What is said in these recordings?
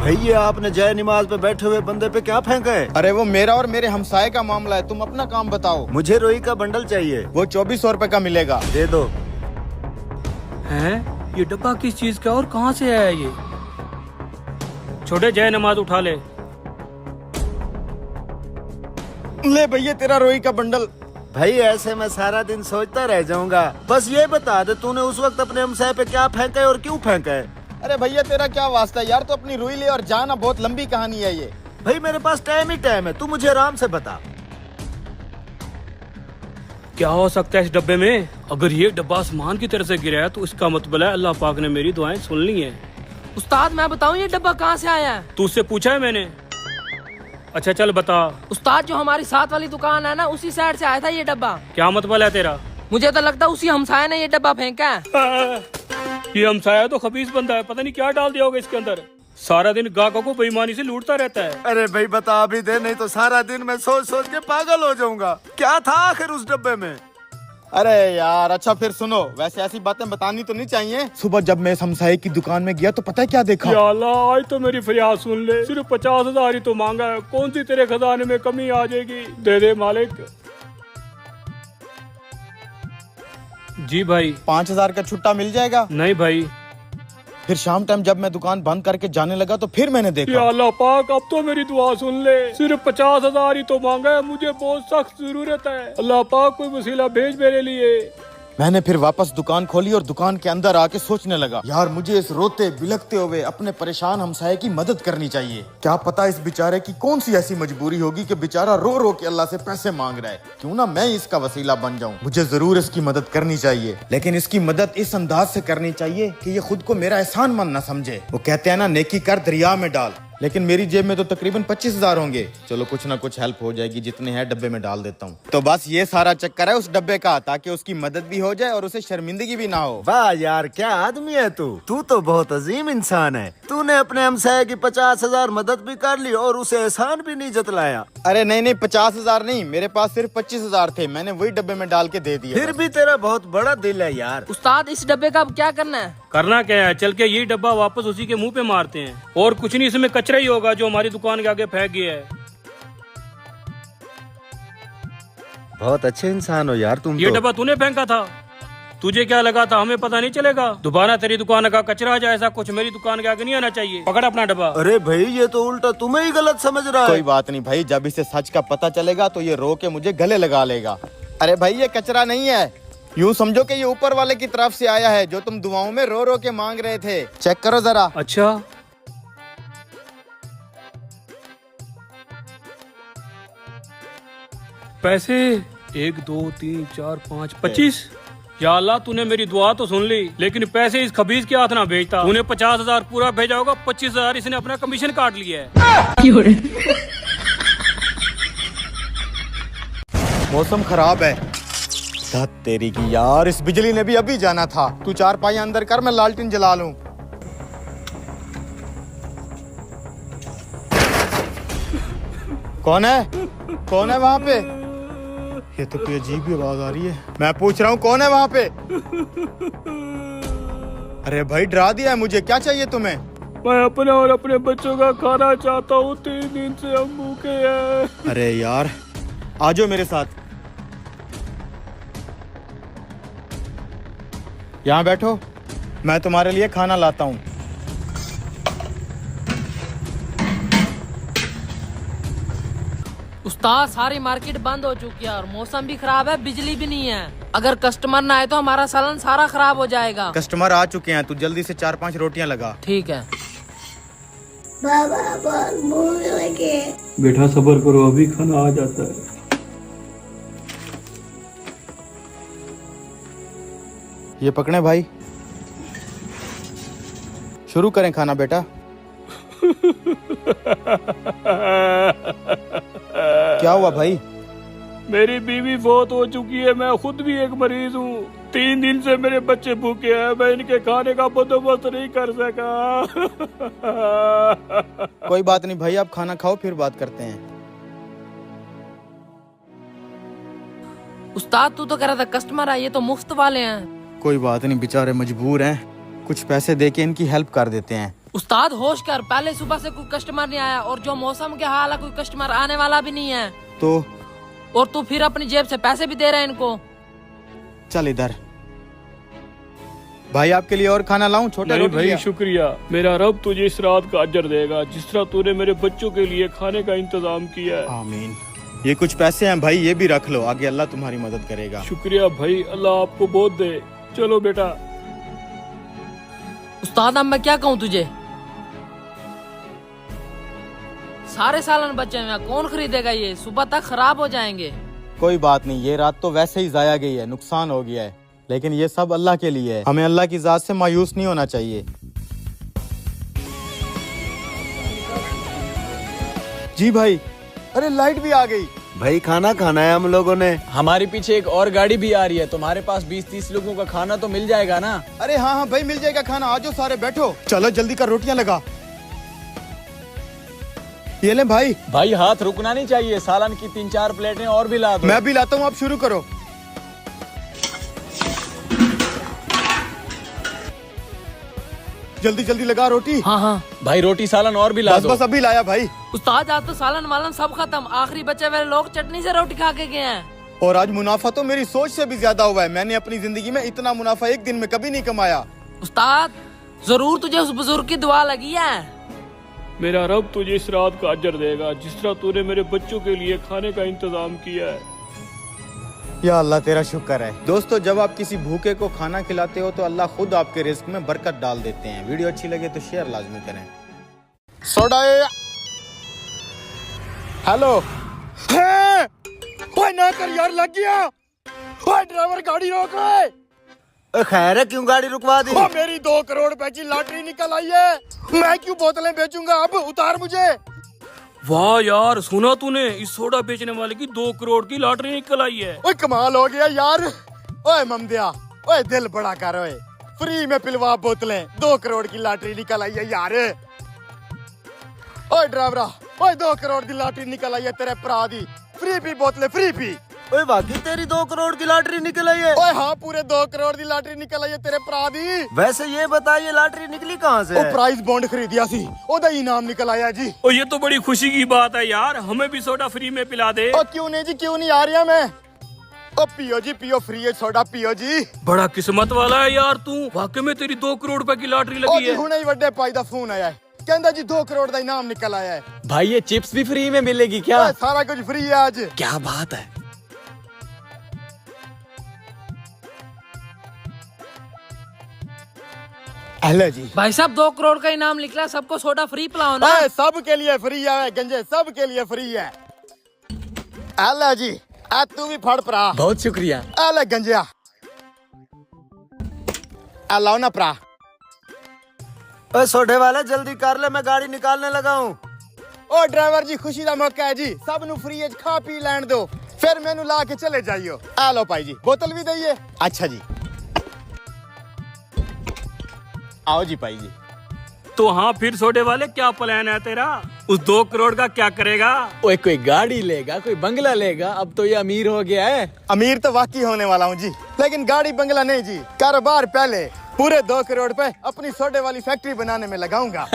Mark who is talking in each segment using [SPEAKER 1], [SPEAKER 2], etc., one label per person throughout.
[SPEAKER 1] भैया आपने जय नमाज पे बैठे हुए बंदे पे क्या फेंका है?
[SPEAKER 2] अरे वो मेरा और मेरे हमसाये का मामला है, तुम अपना काम बताओ।
[SPEAKER 1] मुझे रुई का बंडल चाहिए।
[SPEAKER 2] वो 2400 रुपए का मिलेगा।
[SPEAKER 1] दे दो।
[SPEAKER 3] हैं? ये डब्बा किस चीज का और कहाँ से आया ये? छोटे जय नमाज उठा ले।
[SPEAKER 2] ले भैया तेरा रोई का बंडल।
[SPEAKER 1] भाई ऐसे मैं सारा दिन सोचता रह जाऊंगा। बस ये बता दे तूने उस वक्त अपने हमसाये पे क्या फेंका है और क्यों फेंका है?
[SPEAKER 2] अरे भैया तेरा क्या वास्ता है यार, तो अपनी रुई ले और जाना, बहुत लंबी कहानी है ये।
[SPEAKER 1] भाई मेरे पास टाइम ही टाइम है, तू मुझे आराम से बता।
[SPEAKER 3] क्या हो सकता है इस डब्बे में? अगर ये डब्बा आसमान की तरफ से गिरा है तो इसका मतलब है अल्लाह पाक ने मेरी दुआएं सुन ली हैं।
[SPEAKER 4] उस्ताद मैं बताऊं ये डब्बा कहाँ से आया है?
[SPEAKER 3] तू उससे पूछा है मैंने? अच्छा चल बता।
[SPEAKER 4] उस्ताद जो हमारी साथ वाली दुकान है ना, उसी साइड से आया था ये डब्बा।
[SPEAKER 3] क्या मतलब है तेरा?
[SPEAKER 4] मुझे तो लगता है उसी हमसाये ने ये डब्बा फेंका है।
[SPEAKER 3] ये हमसाया तो खबीस बंदा है, पता नहीं क्या डाल दिया होगा इसके अंदर। सारा दिन ग्राहकों को बेईमानी से लूटता रहता है।
[SPEAKER 1] अरे भाई बता अभी दे, नहीं तो सारा दिन मैं सोच सोच के पागल हो जाऊंगा। क्या था आखिर उस डब्बे में?
[SPEAKER 2] अरे यार अच्छा फिर सुनो, वैसे ऐसी बातें बतानी तो नहीं चाहिए। सुबह जब मैं इस हमसाये की दुकान में गया तो पता है क्या देखा?
[SPEAKER 3] या अल्लाह, आज तो मेरी फरियाद सुन ले। सिर्फ 50,000 ही तो मांगा है, कौन सी तेरे खजाने में कमी आ जाएगी? दे दे मालिक। जी भाई।
[SPEAKER 2] 5000 का छुट्टा मिल जाएगा?
[SPEAKER 3] नहीं भाई।
[SPEAKER 2] फिर शाम टाइम जब मैं दुकान बंद करके जाने लगा तो फिर मैंने देखा।
[SPEAKER 3] या अल्लाह पाक, अब तो मेरी दुआ सुन ले। सिर्फ 50,000 ही तो मांगा है, मुझे बहुत सख्त जरूरत है। अल्लाह पाक कोई वसीला भेज मेरे लिए।
[SPEAKER 2] मैंने फिर वापस दुकान खोली और दुकान के अंदर आके सोचने लगा, यार मुझे इस रोते बिलखते हुए अपने परेशान हमसाये की मदद करनी चाहिए। क्या पता इस बेचारे की कौन सी ऐसी मजबूरी होगी कि बेचारा रो रो के अल्लाह से पैसे मांग रहा है। क्यों ना मैं इसका वसीला बन जाऊं। मुझे जरूर इसकी मदद करनी चाहिए, लेकिन इसकी मदद इस अंदाज से करनी चाहिए कि ये खुद को मेरा एहसानमंद न समझे। वो कहते हैं ना, नेकी कर दरिया में डाल। लेकिन मेरी जेब में तो तकरीबन 25,000 होंगे। चलो कुछ ना कुछ हेल्प हो जाएगी, जितने हैं डब्बे में डाल देता हूँ। तो बस ये सारा चक्कर है उस डब्बे का, ताकि उसकी मदद भी हो जाए और उसे शर्मिंदगी भी ना हो।
[SPEAKER 1] वाह यार क्या आदमी है तू। तू तो बहुत अजीम इंसान है। तूने अपने हमसाये की 50,000 मदद भी कर ली और उसे एहसान भी नहीं जतलाया।
[SPEAKER 2] अरे नहीं 50,000 नहीं, मेरे पास सिर्फ 25,000 थे, मैंने वही डब्बे में डाल के दे दिए।
[SPEAKER 1] फिर भी तेरा बहुत बड़ा दिल है यार।
[SPEAKER 4] उस्ताद इस डब्बे का अब क्या करना है?
[SPEAKER 3] करना क्या है, चल के ये डब्बा वापस उसी के मुंह पे मारते हैं। और कुछ नहीं, इसमें कचरा ही होगा जो हमारी दुकान के आगे फेंक गया है।
[SPEAKER 1] बहुत अच्छे इंसान हो यार तुम।
[SPEAKER 3] ये
[SPEAKER 1] तो
[SPEAKER 3] डब्बा तूने फेंका था? तुझे क्या लगा था हमें पता नहीं चलेगा? दोबारा तेरी दुकान का कचरा आ जाए ऐसा कुछ मेरी दुकान के आगे नहीं आना चाहिए। पकड़ अपना डब्बा।
[SPEAKER 1] अरे भाई ये तो उल्टा तुम्हें ही गलत समझ रहा है।
[SPEAKER 2] कोई बात नहीं भाई, जब इसे सच का पता चलेगा तो ये रो के मुझे गले लगा लेगा। अरे भाई ये कचरा नहीं है, यूँ समझो कि ये ऊपर वाले की तरफ से आया है, जो तुम दुआओं में रो रो के मांग रहे थे। चेक करो जरा।
[SPEAKER 3] अच्छा पैसे 1 2 3 4 5 25। या अल्लाह, तूने मेरी दुआ तो सुन ली, लेकिन पैसे इस खबीज के हाथ ना भेजता। तूने 50,000 पूरा भेजा होगा, 25,000 इसने अपना कमीशन काट लिया है।
[SPEAKER 2] मौसम खराब है। धत तेरी की यार, इस बिजली ने भी अभी जाना था। तू 4 पाई अंदर कर, मैं लालटेन जला लूं। कौन है? कौन है वहाँ पे? ये तो कोई अजीब ही आवाज आ रही है। मैं पूछ रहा हूँ कौन है वहाँ पे? अरे भाई डरा दिया है मुझे, क्या चाहिए तुम्हें?
[SPEAKER 3] मैं अपने और अपने बच्चों का खाना चाहता हूँ, 3 दिन से हम भूखे हैं।
[SPEAKER 2] अरे यार आ जाओ मेरे साथ, यहाँ बैठो, मैं तुम्हारे लिए खाना लाता हूँ।
[SPEAKER 4] उस्ताद सारी मार्केट बंद हो चुकी है और मौसम भी खराब है, बिजली भी नहीं है। अगर कस्टमर ना आए तो हमारा सालन सारा खराब हो जाएगा।
[SPEAKER 2] कस्टमर आ चुके हैं, तू जल्दी से 4-5 रोटियां लगा।
[SPEAKER 4] ठीक है।
[SPEAKER 5] बाबा बहुत भूख लगे।
[SPEAKER 3] बेटा सब्र करो, अभी खाना आ जाता है।
[SPEAKER 2] ये पकड़े भाई, शुरू करें खाना बेटा। क्या हुआ भाई?
[SPEAKER 3] मेरी बीवी बहुत हो चुकी है, मैं खुद भी एक मरीज हूँ। 3 दिन से मेरे बच्चे भूखे हैं, मैं इनके खाने का बंदोबस्त नहीं कर सका।
[SPEAKER 2] कोई बात नहीं भाई, आप खाना खाओ फिर बात करते हैं।
[SPEAKER 4] उस्ताद तू तो कह रहा था कस्टमर आए, ये तो मुफ्त वाले हैं।
[SPEAKER 2] कोई बात नहीं, बेचारे मजबूर हैं, कुछ पैसे देके इनकी हेल्प कर देते हैं।
[SPEAKER 4] उस्ताद होश कर, पहले सुबह से कोई कस्टमर नहीं आया और जो मौसम के हाल है कोई कस्टमर आने वाला भी नहीं है।
[SPEAKER 2] तो
[SPEAKER 4] और तू फिर अपनी जेब से पैसे भी दे रहा है इनको।
[SPEAKER 2] चल इधर भाई, आपके लिए और खाना लाऊं? छोटा
[SPEAKER 3] नहीं
[SPEAKER 2] रोटी
[SPEAKER 3] भाई
[SPEAKER 2] लिया?
[SPEAKER 3] शुक्रिया, मेरा रब तुझे इस रात का अजर देगा जिस तरह तूने मेरे बच्चों के लिए खाने का इंतजाम किया है।
[SPEAKER 2] आमीन। ये कुछ पैसे हैं भाई, ये भी रख लो, आगे अल्लाह तुम्हारी मदद करेगा।
[SPEAKER 3] शुक्रिया भाई, अल्लाह आपको बहुत दे। चलो बेटा।
[SPEAKER 4] उस्ताद अब मैं क्या कहूँ तुझे, सारे सालन बचे हुए हैं, कौन खरीदेगा ये, सुबह तक खराब हो जाएंगे।
[SPEAKER 2] कोई बात नहीं, ये रात तो वैसे ही जाया गई है, नुकसान हो गया है, लेकिन ये सब अल्लाह के लिए है। हमें अल्लाह की जात से मायूस नहीं होना चाहिए। जी भाई, अरे लाइट भी आ गई।
[SPEAKER 1] भाई खाना खाना है हम लोगों ने।
[SPEAKER 6] हमारे पीछे एक और गाड़ी भी आ रही है, तुम्हारे पास 20-30 लोगों का खाना तो मिल जाएगा ना?
[SPEAKER 2] अरे हाँ हाँ भाई, मिल जाएगा खाना, आ जाओ सारे बैठो। चलो जल्दी कर, रोटियां लगा। ये ले भाई।
[SPEAKER 6] भाई हाथ रुकना नहीं चाहिए, सालन की 3-4 प्लेटें और भी ला दो।
[SPEAKER 2] मैं भी लाता हूँ, आप शुरू करो। जल्दी जल्दी लगा रोटी।
[SPEAKER 4] हाँ हाँ
[SPEAKER 6] भाई रोटी सालन और भी ला
[SPEAKER 2] बस
[SPEAKER 6] दो।
[SPEAKER 2] बस अभी लाया भाई।
[SPEAKER 4] उस्ताद आज तो सालन वालन सब खत्म, आखिरी बचे हुए लोग चटनी से रोटी खा के गए हैं।
[SPEAKER 2] और आज मुनाफा तो मेरी सोच से भी ज्यादा हुआ है। मैंने अपनी जिंदगी में इतना मुनाफा एक दिन में कभी नहीं कमाया।
[SPEAKER 4] उस्ताद जरूर तुझे उस बुजुर्ग की दुआ लगी है।
[SPEAKER 3] मेरा रब तुझे इस रात का अजर देगा जिस तरह तूने मेरे बच्चों के लिए खाने का इंतजाम किया है।
[SPEAKER 2] या अल्लाह तेरा शुक्र है। दोस्तों, जब आप किसी भूखे को खाना खिलाते हो तो अल्लाह खुद आपके रिस्क में बरकत डाल देते हैं। वीडियो अच्छी लगे तो शेयर लाजमी करें। Soda hello. ओए ना कर यार, लग गया। ओए ड्राइवर गाड़ी रोक रहे।
[SPEAKER 1] खैर है, क्यों गाड़ी रुकवा दी?
[SPEAKER 2] ओ मेरी 2 करोड़ रुपए की लॉटरी निकल आई है। मैं क्यों बोतलें बेचूंगा, अब उतार मुझे।
[SPEAKER 3] वाह यार, सुना तूने, इस सोडा बेचने वाले की 2 करोड़ की लॉटरी निकल आई है।
[SPEAKER 2] ओए कमाल हो गया यार। ओए ममदिया, ओए दिल बड़ा कर, ओए फ्री में पिलवा बोतलें, 2 करोड़ की लॉटरी निकल आई है यार। ओए ड्राइवरा, ओए 2 करोड़ की लॉटरी निकल आई है तेरे भरा दी, फ्री पी बोतलें, फ्री पी।
[SPEAKER 1] ओए बाकी तेरी 2 करोड़ की लॉटरी निकल आई है।
[SPEAKER 2] ओए हाँ, पूरे 2 करोड़ की लॉटरी निकल आई है तेरे भरा दी।
[SPEAKER 1] वैसे ये बताइए लॉटरी निकली कहाँ से?
[SPEAKER 2] ओ प्राइज बॉन्ड खरीदिया सी, ओदा इनाम निकल आया जी।
[SPEAKER 3] और ये तो बड़ी खुशी की बात है यार, हमें भी सोडा फ्री में पिला दे।
[SPEAKER 2] ओ क्यों नहीं जी, क्यों नहीं, आ रहा मैं। ओ पियो जी पियो, फ्री है सोडा, पियो जी।
[SPEAKER 3] बड़ा किस्मत वाला है यार तू, वाकई में तेरी 2 करोड़ रुपए की लॉटरी
[SPEAKER 2] ओ
[SPEAKER 3] लगी
[SPEAKER 2] जी
[SPEAKER 3] है।
[SPEAKER 2] हुणे ही वड्डे पाई दा फोन आया है, कहंदा जी 2 करोड़ का इनाम निकल आया है।
[SPEAKER 6] भाई ये चिप्स भी फ्री में मिलेगी क्या?
[SPEAKER 2] ओए सारा कुछ फ्री है आज।
[SPEAKER 6] क्या बात है।
[SPEAKER 2] अल्लाह जी।
[SPEAKER 4] भाई साहब 2 करोड़ का इनाम निकला, सबको सोडा फ्री पिलाओ ना।
[SPEAKER 2] ओए सब के लिए फ्री है गंजे, सब के लिए फ्री है। अल्लाह जी, आ तू भी फड़ परा।
[SPEAKER 6] बहुत शुक्रिया।
[SPEAKER 2] अल्लाह गंजिया, अल्लाह ना परा।
[SPEAKER 1] ओए सोडे वाले जल्दी कर ले, मैं गाड़ी निकालने लगा हूँ।
[SPEAKER 2] ओ ड्राइवर जी, खुशी का मौका है जी, सब नु फ्री है, खा पी लैन दो, फिर मैनू ला के चले जाइयो। आ लो भाई जी, बोतल भी दइए। अच्छा जी, आओ जी भाई जी।
[SPEAKER 3] तो हाँ, फिर सोडे वाले क्या प्लान है तेरा? उस 2 करोड़ का क्या करेगा?
[SPEAKER 6] ओए कोई गाड़ी लेगा, कोई बंगला लेगा, अब तो ये अमीर हो गया है।
[SPEAKER 2] अमीर तो वाकई होने वाला हूँ जी, लेकिन गाड़ी बंगला नहीं जी, कारोबार पहले। पूरे 2 करोड़ रुपए अपनी सोडे वाली फैक्ट्री बनाने में लगाऊंगा।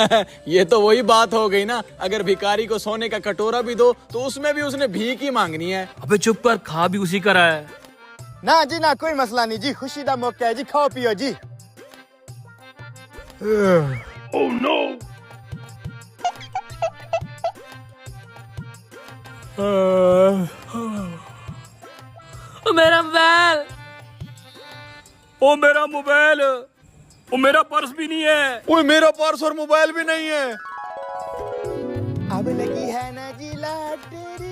[SPEAKER 6] ये तो वही बात हो गई ना, अगर भिखारी को सोने का कटोरा भी दो तो उसमें भी उसने भीख ही मांगनी है।
[SPEAKER 3] अबे चुप कर, खा भी उसी का रहा है।
[SPEAKER 2] ना जी ना, कोई मसला नहीं जी, खुशी का मौका है जी, खाओ पियो जी।
[SPEAKER 3] Oh no!
[SPEAKER 4] ओ मेरा मोबाइल,
[SPEAKER 3] ओ मेरा मोबाइल, ओ मेरा पर्स भी नहीं है।
[SPEAKER 2] ओए मेरा पर्स और मोबाइल भी नहीं है। अब लगी है ना जी लॉटरी।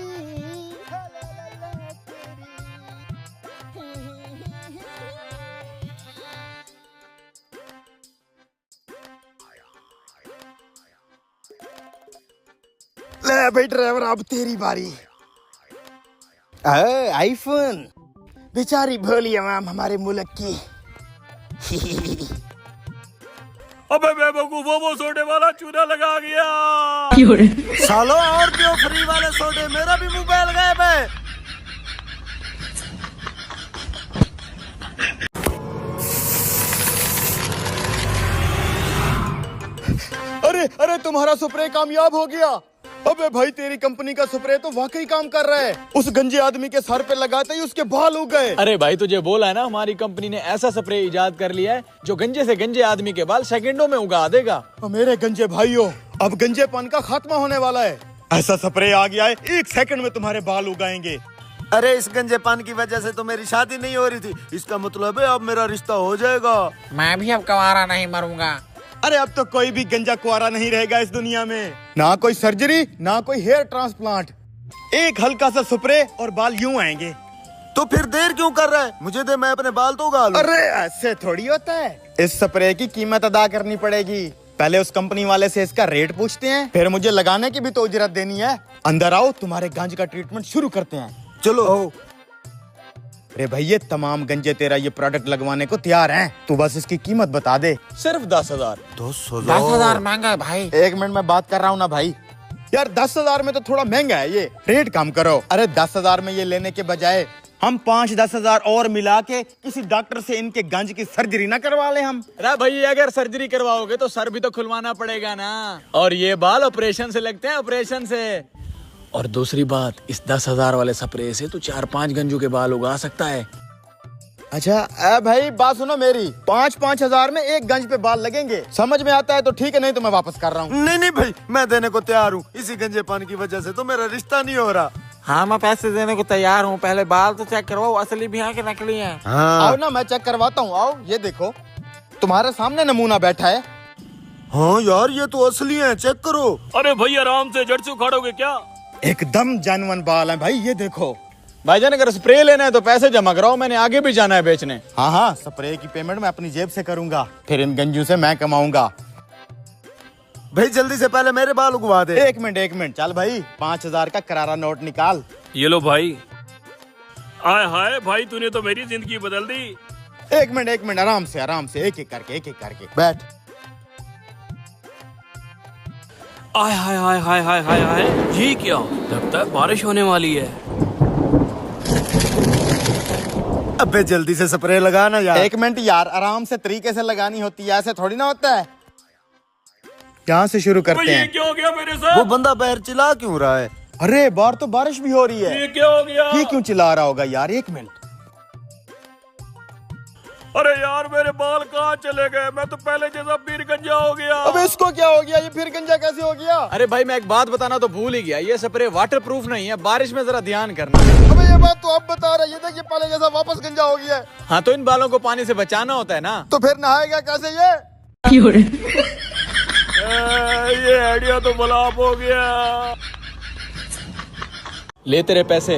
[SPEAKER 2] ले भाई ड्राइवर, अब तेरी बारी। आईफोन, बेचारी भोली अवाम हमारे मुल्क की।
[SPEAKER 3] अबे बेवकूफ, वो सोडे वाला चूना लगा गया।
[SPEAKER 1] सालो और क्यों फ्री वाले सोडे, मेरा भी मोबाइल गायब है।
[SPEAKER 2] अरे अरे तुम्हारा स्प्रे कामयाब हो गया। अबे भाई तेरी कंपनी का स्प्रे तो वाकई काम कर रहा है। उस गंजे आदमी के सर पे लगाते ही उसके बाल उग गए।
[SPEAKER 6] अरे भाई तुझे बोला है ना, हमारी कंपनी ने ऐसा स्प्रे इजाद कर लिया है जो गंजे से गंजे आदमी के बाल सेकंडों में उगा देगा।
[SPEAKER 2] मेरे गंजे भाइयों, अब गंजेपन का खात्मा होने वाला है। ऐसा स्प्रे आ गया है, 1 सेकंड में तुम्हारे बाल उगाएंगे।
[SPEAKER 1] अरे इस गंजेपान की वजह से तो मेरी शादी नहीं हो रही थी, इसका मतलब है अब मेरा रिश्ता हो जाएगा।
[SPEAKER 7] मैं भी अब कुंवारा नहीं मरूंगा।
[SPEAKER 2] अरे अब तो कोई भी गंजा कुआरा नहीं रहेगा इस दुनिया में। ना कोई सर्जरी, ना कोई हेयर ट्रांसप्लांट, एक हल्का सा स्प्रे और बाल यूं आएंगे।
[SPEAKER 1] तो फिर देर क्यों कर रहा है? मुझे दे, मैं अपने बाल तो उगा लूं।
[SPEAKER 2] अरे ऐसे थोड़ी होता है। इस स्प्रे की कीमत अदा करनी पड़ेगी। पहले उस कंपनी वाले से इसका रेट पूछते हैं, फिर मुझे लगाने की भी तो उजरत देनी है। अंदर आओ, तुम्हारे गंज का ट्रीटमेंट शुरू करते हैं।
[SPEAKER 1] चलो।
[SPEAKER 2] अरे भाई ये तमाम गंजे तेरा ये प्रोडक्ट लगवाने को तैयार हैं। तू बस इसकी कीमत बता दे।
[SPEAKER 6] सिर्फ 10,000।
[SPEAKER 7] 10,000 महंगा है भाई।
[SPEAKER 2] 1 मिनट में बात कर रहा हूँ ना भाई। यार 10,000 में तो थोड़ा महंगा है ये, रेट कम करो। अरे 10,000 में ये लेने के बजाय हम 5-10 हजार और मिला के किसी डॉक्टर से इनके गंज की सर्जरी ना करवा ले हम।
[SPEAKER 6] अरे भाई अगर सर्जरी करवाओगे तो सर भी तो खुलवाना पड़ेगा ना, और ये बाल ऑपरेशन से लगते हैं, ऑपरेशन से। और दूसरी बात, इस 10,000 वाले स्प्रे से तू 4-5 गंजों के बाल उगा सकता है।
[SPEAKER 2] अच्छा भाई बात सुनो मेरी, 5-5 हजार में 1 गंज पे बाल लगेंगे। समझ में आता है तो ठीक है, नहीं तो मैं वापस कर रहा हूँ।
[SPEAKER 1] नहीं नहीं भाई, मैं देने को तैयार हूँ। इसी गंजेपान की वजह से तो मेरा रिश्ता नहीं हो रहा।
[SPEAKER 7] हाँ मैं पैसे देने को तैयार हूँ, पहले बाल तो चेक करवाओ, असली भी है कि नकली है।
[SPEAKER 2] आओ ना मैं चेक करवाता हूँ। आओ ये देखो, तुम्हारे सामने नमूना बैठा है।
[SPEAKER 1] हाँ यार ये तो असली है, चेक करो।
[SPEAKER 3] अरे भाई आराम से, जड़ से उखाड़ोगे क्या?
[SPEAKER 2] एकदम जानवन बाल है भाई, ये देखो।
[SPEAKER 6] भाईजान अगर स्प्रे लेना है तो पैसे जमा कराओ, मैंने आगे भी जाना है बेचने।
[SPEAKER 2] हाँ स्प्रे की पेमेंट मैं अपनी जेब से करूंगा, फिर इन गंजों से मैं कमाऊंगा।
[SPEAKER 1] भाई जल्दी से पहले मेरे बाल उगवा दे।
[SPEAKER 2] 1 मिनट चल भाई, 5,000 का करारा नोट निकाल।
[SPEAKER 3] ये लो भाई। आय हाय भाई, तूने तो मेरी जिंदगी बदल दी।
[SPEAKER 2] 1 मिनट आराम से एक एक करके बैठ।
[SPEAKER 3] आय हाय हाय हाय हाय हाय हाय, ये क्या? लगता है बारिश होने वाली है।
[SPEAKER 1] अबे जल्दी से स्प्रे लगाना यार।
[SPEAKER 2] 1 मिनट यार, आराम से तरीके से लगानी होती है, ऐसे थोड़ी ना होता है। यहाँ से शुरू
[SPEAKER 3] भाई
[SPEAKER 2] करते
[SPEAKER 3] ये
[SPEAKER 2] हैं।
[SPEAKER 3] क्या हो गया मेरे
[SPEAKER 1] वो
[SPEAKER 3] साथ?
[SPEAKER 1] बंदा पैर चिल्ला क्यों रहा है?
[SPEAKER 2] अरे बाहर तो बारिश भी हो रही है।
[SPEAKER 3] ये क्या हो गया?
[SPEAKER 2] ये क्यों चिल्ला रहा होगा यार? 1 मिनट।
[SPEAKER 3] अरे यार मेरे बाल कहाँ चले गए? मैं तो पहले जैसा पीर गंजा हो गया।
[SPEAKER 2] अबे इसको क्या हो गया? ये फिर गंजा कैसे हो गया?
[SPEAKER 6] अरे भाई मैं एक बात बताना तो भूल ही गया, ये स्प्रे वाटर प्रूफ नहीं है, बारिश में जरा ध्यान करना।
[SPEAKER 2] अबे ये बात तो आप बता रहे, ये देखिए पहले जैसा वापस गंजा हो गया है।
[SPEAKER 6] हाँ तो इन बालों को पानी से बचाना होता है ना।
[SPEAKER 2] तो फिर नहाएगा कैसे ये?
[SPEAKER 3] ये आइडिया तो बलाप हो गया।
[SPEAKER 6] ले तेरे पैसे।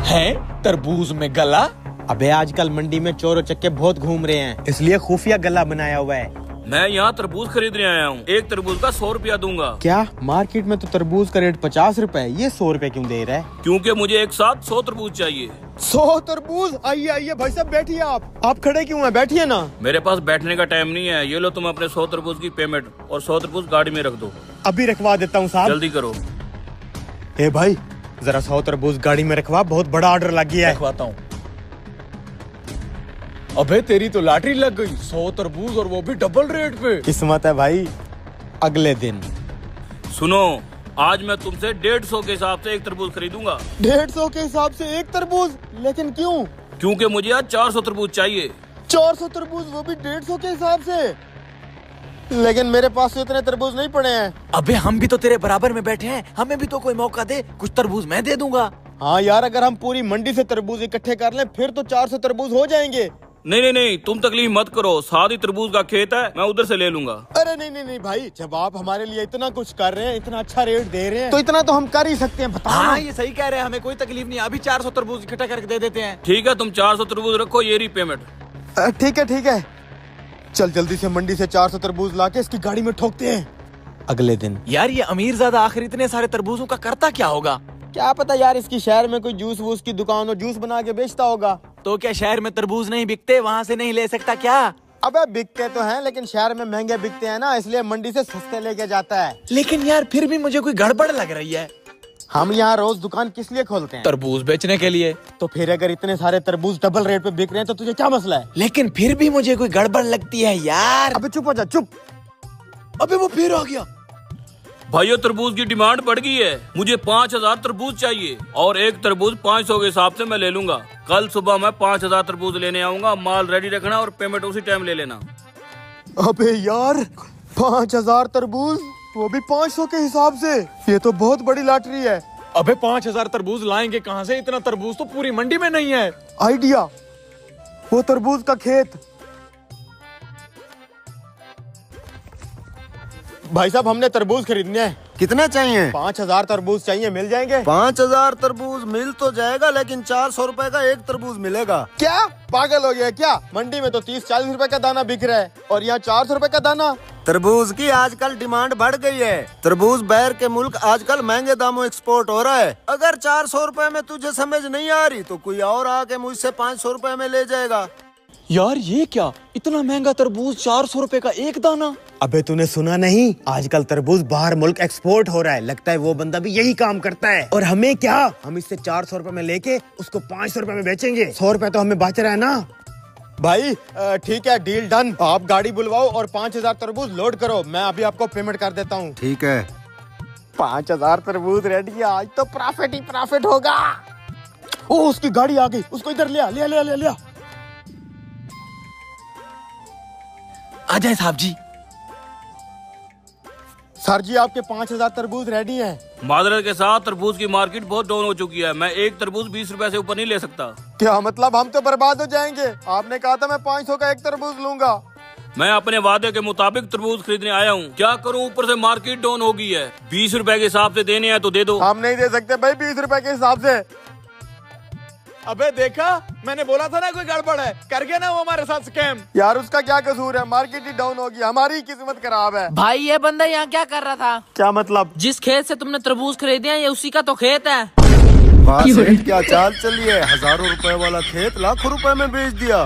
[SPEAKER 6] हैं तरबूज में गला?
[SPEAKER 8] अबे आजकल मंडी में चोर चक्के बहुत घूम रहे हैं, इसलिए खुफिया गला बनाया हुआ है।
[SPEAKER 3] मैं यहाँ तरबूज खरीदने आया हूँ, एक तरबूज का 100 रुपया दूंगा।
[SPEAKER 8] क्या मार्केट में तो तरबूज का रेट 50 रुपए है, ये 100 रुपए क्यों दे रहा है?
[SPEAKER 3] क्योंकि मुझे एक साथ 100 तरबूज चाहिए।
[SPEAKER 2] 100 तरबूज? आइए भाई साहब बैठिए। आप खड़े क्यों हैं? बैठिए ना।
[SPEAKER 3] मेरे पास बैठने का टाइम नहीं है। ये लो तुम अपने 100 तरबूज की पेमेंट, और 100 तरबूज गाड़ी में रख दो।
[SPEAKER 2] अभी रखवा देता हूँ साहब।
[SPEAKER 3] जल्दी करो।
[SPEAKER 2] ए भाई जरा 100 तरबूज गाड़ी में रखवा, बहुत बड़ा ऑर्डर लग गया है।
[SPEAKER 6] रखवाता हूँ। अबे तेरी तो लॉटरी लग गई, 100 तरबूज और वो भी डबल रेट पे।
[SPEAKER 2] किस्मत है भाई। अगले दिन।
[SPEAKER 3] सुनो, आज मैं तुमसे 150 के हिसाब से एक तरबूज खरीदूंगा।
[SPEAKER 2] 150 के हिसाब से 1 तरबूज? लेकिन क्यों?
[SPEAKER 3] क्योंकि मुझे आज 400 तरबूज चाहिए।
[SPEAKER 2] 400 तरबूज, वो भी 150 के हिसाब से? लेकिन मेरे पास तो इतने तरबूज नहीं पड़े हैं।
[SPEAKER 6] अबे हम भी तो तेरे बराबर में बैठे हैं, हमें भी तो कोई मौका दे, कुछ तरबूज मैं दे दूंगा।
[SPEAKER 2] हाँ यार, अगर हम पूरी मंडी से तरबूज इकट्ठे कर लें फिर तो 400 तरबूज हो जाएंगे।
[SPEAKER 3] नहीं, तुम तकलीफ मत करो, साथ ही तरबूज का खेत है, मैं उधर से ले लूंगा।
[SPEAKER 2] अरे नहीं भाई, जब आप हमारे लिए इतना कुछ कर रहे हैं, इतना अच्छा रेट दे रहे हैं, तो इतना तो हम कर ही सकते हैं। बताओ।
[SPEAKER 6] हाँ ये सही कह रहे हैं, हमें कोई तकलीफ नहीं, अभी 400 तरबूज इकट्ठा करके दे देते हैं।
[SPEAKER 3] ठीक है, तुम 400 तरबूज रखो, ये रही पेमेंट।
[SPEAKER 2] ठीक है। चल जल्दी से मंडी से 400 तरबूज लाके इसकी गाड़ी में ठोकते हैं।
[SPEAKER 8] अगले दिन।
[SPEAKER 6] यार ये अमीरजादा आखिर इतने सारे तरबूजों का करता क्या होगा?
[SPEAKER 8] क्या पता यार, इसकी शहर में कोई जूस वूस की दुकान हो, जूस बना के बेचता होगा।
[SPEAKER 6] तो क्या शहर में तरबूज नहीं बिकते, वहाँ से नहीं ले सकता क्या?
[SPEAKER 2] अबे बिकते तो हैं, लेकिन शहर में महंगे बिकते हैं ना, इसलिए मंडी से सस्ते लेके जाता है।
[SPEAKER 6] लेकिन यार फिर भी मुझे कोई गड़बड़ लग रही है।
[SPEAKER 2] हम यहाँ रोज दुकान किस लिए खोलते हैं?
[SPEAKER 6] तरबूज बेचने के लिए।
[SPEAKER 2] तो फिर अगर इतने सारे तरबूज डबल रेट पे बिक रहे हैं तो तुझे क्या मसला है?
[SPEAKER 6] लेकिन फिर भी मुझे कोई गड़बड़ लगती है यार।
[SPEAKER 2] अबे चुप हो जा, चुप।
[SPEAKER 6] अबे वो फिर आ गया।
[SPEAKER 3] भाइयों तरबूज की डिमांड बढ़ गई है, मुझे 5000 तरबूज चाहिए और एक तरबूज 500 के हिसाब से मैं ले लूंगा। कल सुबह मैं 5000 तरबूज लेने आऊंगा, माल रेडी रखना और पेमेंट उसी टाइम ले लेना।
[SPEAKER 2] अबे यार 5000 तरबूज, वो भी 500 के हिसाब से, ये तो बहुत बड़ी लॉटरी है।
[SPEAKER 6] अबे 5000 तरबूज लाएंगे कहाँ से? इतना तरबूज तो पूरी मंडी में नहीं है।
[SPEAKER 2] आइडिया, वो तरबूज का खेत। भाई साहब हमने तरबूज खरीदने हैं।
[SPEAKER 1] कितने चाहिए?
[SPEAKER 2] 5000 तरबूज चाहिए, मिल जाएंगे?
[SPEAKER 1] 5000 तरबूज मिल तो जाएगा, लेकिन 400 रुपए का एक तरबूज मिलेगा।
[SPEAKER 2] क्या पागल हो गया क्या? मंडी में तो 30-40 रुपए का दाना बिक रहा है और यहाँ 400 रुपए का दाना।
[SPEAKER 1] तरबूज की आजकल डिमांड बढ़ गई है। तरबूज बाहर के मुल्क आजकल महंगे दामों एक्सपोर्ट हो रहा है। अगर 400 रुपए में तुझे समझ नहीं आ रही तो कोई और आके मुझसे 500 रुपए में ले जाएगा।
[SPEAKER 6] यार ये क्या, इतना महंगा तरबूज, 400 रुपए का एक दाना?
[SPEAKER 8] अबे तूने सुना नहीं, आजकल तरबूज बाहर मुल्क एक्सपोर्ट हो रहा है। लगता है वो बंदा भी यही काम करता है। और हमें क्या, हम इससे 400 रुपए में लेके उसको 500 रुपए में बेचेंगे। 100 रुपए तो हमें बच रहा है ना।
[SPEAKER 2] भाई ठीक है, डील डन। आप गाड़ी बुलवाओ और 5000 तरबूज लोड करो, मैं अभी आपको पेमेंट कर देता हूँ।
[SPEAKER 1] ठीक है।
[SPEAKER 2] 5000 तरबूज रेडी है, आज तो प्रॉफिट ही प्रॉफिट होगा। ओ उसकी गाड़ी आ गई, उसको इधर ले आ, ले आ, ले आ, ले आ, ले आ।
[SPEAKER 6] आ जाए साहब जी।
[SPEAKER 2] सर जी आपके 5000 तरबूज रेडी हैं।
[SPEAKER 3] मादरत के साथ तरबूज की मार्केट बहुत डाउन हो चुकी है, मैं एक तरबूज 20 रुपए से ऊपर नहीं ले सकता।
[SPEAKER 2] क्या मतलब, हम तो बर्बाद हो जाएंगे? आपने कहा था मैं 500 का एक तरबूज लूंगा।
[SPEAKER 3] मैं अपने वादे के मुताबिक तरबूज खरीदने आया हूँ, क्या करूँ, ऊपर से मार्केट डाउन हो गई है। 20 रुपए के हिसाब से देने हैं तो दे दो।
[SPEAKER 2] हम नहीं दे सकते भाई 20 रुपए के हिसाब से।
[SPEAKER 6] अबे देखा, मैंने बोला था ना कोई गड़बड़ है। कर गया ना वो हमारे साथ स्कैम।
[SPEAKER 2] यार उसका क्या कसूर है, मार्केट ही डाउन होगी, हमारी किस्मत खराब है।
[SPEAKER 4] भाई ये बंदा यहाँ क्या कर रहा था?
[SPEAKER 2] क्या मतलब?
[SPEAKER 4] जिस खेत से तुमने तरबूज खरीदे हैं ये उसी का तो खेत है।
[SPEAKER 1] वाह सेठ, क्या चाल चली है। हजारों रुपए वाला खेत लाखों रुपए में बेच दिया।